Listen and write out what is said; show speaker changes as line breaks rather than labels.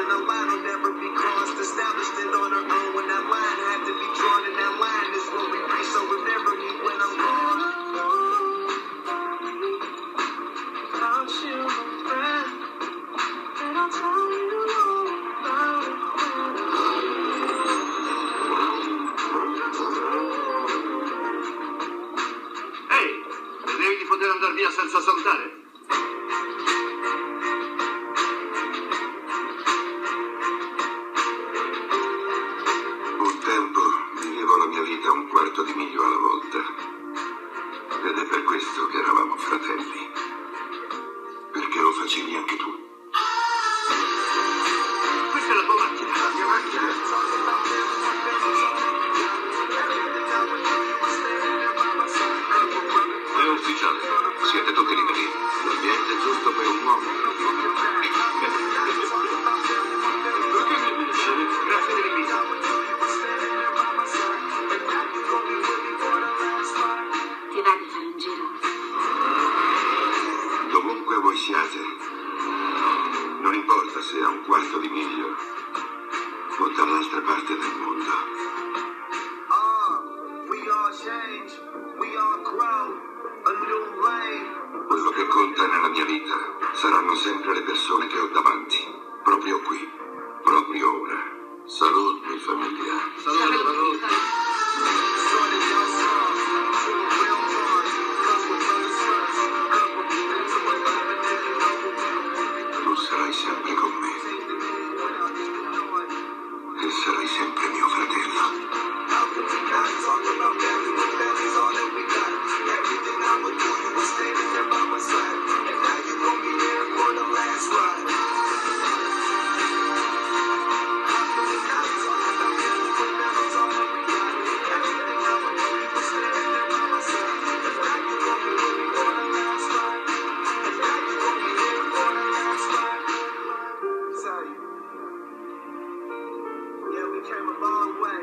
and the line will never be crossed. Established it on our own when that line had to be drawn, and that line is what we reach. So remember me when I'm gone. Without you, my friend, and I'll tell you all about it.
Ehi, credevi di poter andare via senza salutare?
Un tempo vivevo la mia vita un quarto di miglio alla volta. Ed è per questo che eravamo fratelli. Perché lo facevi anche tu.
Questa è la tua macchina.
La mia macchina?
È ufficiale.
Siete tutti liberi. L'ambiente è giusto per un uomo.
Grazie dell'invito.
Ti va di fare un giro?
Dovunque voi siate, non importa se a un quarto di miglio o dall'altra parte del mondo.
We all change, we all grow, a new lane.
Quello che conta nella mia vita saranno sempre le persone che ho davanti, proprio qui, proprio ora. Salute, famiglia.
Salute.
Started down small, to a real bond, 'cause we're brothers first. Couple things in my life and then you know what we do.
Tu sarai sempre con me
Take the lead without even knowing.
e sarai sempre mio fratello.
How can we not talk about family when family's all that we got? Everything I would do, you were standing there by my side. And now you gon' be there for the last ride. How can we not talk about family when family's all that we got? Everything I would do, you were standing there by my side. And now you gon' be with me for the last ride. And now you gon' be there for the last ride. Tell you. Yeah, we came a long way.